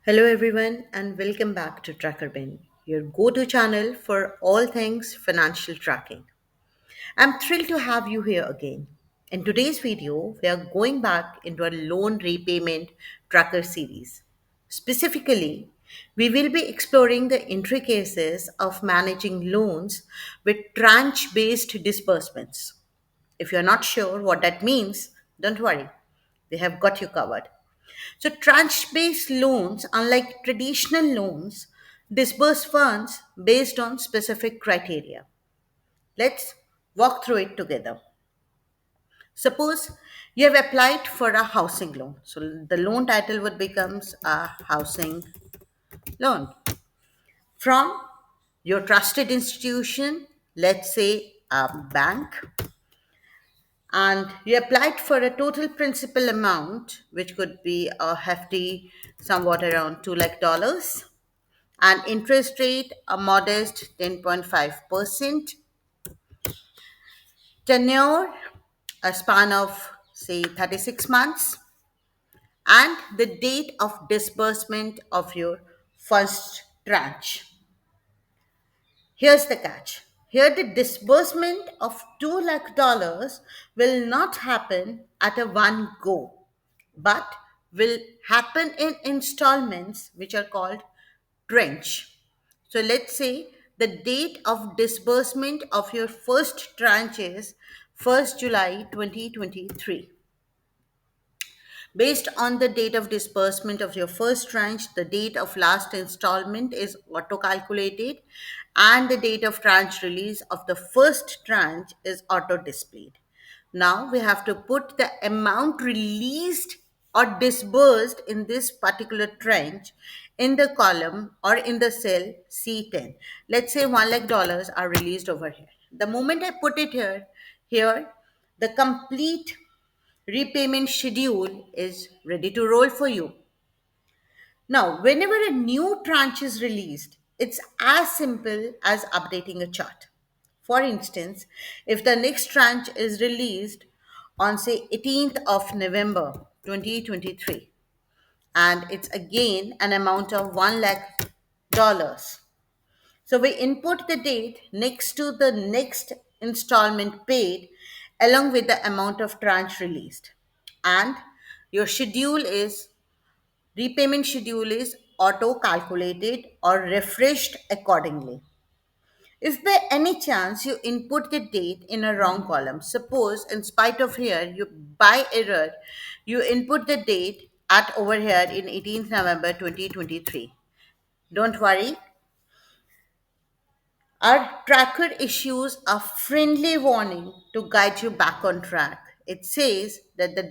Hello, everyone, and welcome back to TrackerBin, your go to channel for all things financial tracking. I'm thrilled to have you here again. In today's video, we are going back into a loan repayment tracker series. Specifically, we will be exploring the intricacies of managing loans with tranche based disbursements. If you're not sure what that means, don't worry, we have got you covered. So, tranche based loans, unlike traditional loans, disburse funds based on specific criteria. Let's walk through it together. Suppose you have applied for a housing loan. So, the loan title would becomes a housing loan from your trusted institution, let's say a bank, and you applied for a total principal amount, which could be a hefty, somewhat around 2 lakh dollars, and interest rate a modest 10.5%, tenure a span of say 36 months, and the date of disbursement of your first tranche. Here's the catch. Here the disbursement of 2 lakh dollars will not happen at a one go, but will happen in installments which are called tranche. So let's say the date of disbursement of your first tranche is 1st July 2023. Based on the date of disbursement of your first tranche, the date of last installment is auto calculated, and the date of tranche release of the first tranche is auto displayed. Now we have to put the amount released or disbursed in this particular tranche in the column or in the cell C10. Let's say 1 lakh dollars are released over here. The moment I put it here, the complete repayment schedule is ready to roll for you. Now, whenever a new tranche is released, it's as simple as updating a chart. For instance, if the next tranche is released on say 18th of November 2023, and it's again an amount of 1 lakh dollars. So we input the date next to the next installment paid along with the amount of tranche released. And your schedule is repayment schedule is auto calculated or refreshed accordingly. If by any chance you input the date in a wrong column, suppose in spite of here you by error you input the date at over here in 18th November 2023. Don't worry, our tracker issues a friendly warning to guide you back on track. It says that the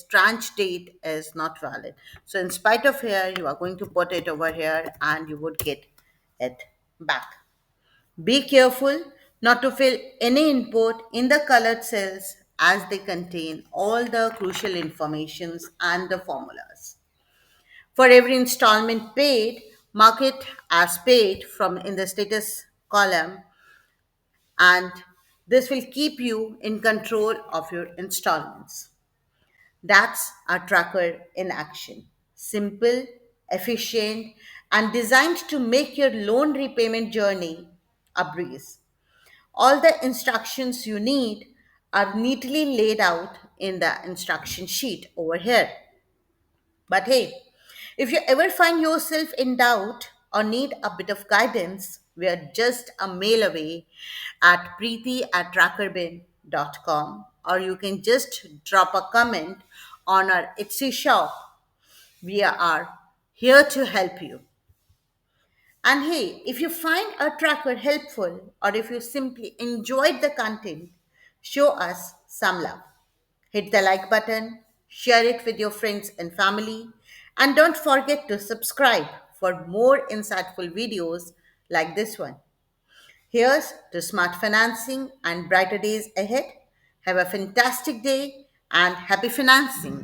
tranche date is not valid. So, in spite of here, you are going to put it over here and you would get it back. Be careful not to fill any input in the colored cells as they contain all the crucial informations and the formulas. For every installment paid, mark it as paid from in the status column, and this will keep you in control of your installments. That's a tracker in action. Simple, efficient, and designed to make your loan repayment journey a breeze. All the instructions you need are neatly laid out in the instruction sheet over here. But hey, if you ever find yourself in doubt or need a bit of guidance, we are just a mail away at preeti@trackerbin.com, or you can just drop a comment on our Etsy shop. We are here to help you. And hey, if you find a tracker helpful or if you simply enjoyed the content, show us some love. Hit the like button, share it with your friends and family, and don't forget to subscribe for more insightful videos like this one. Here's to smart financing and brighter days ahead. Have a fantastic day and happy financing.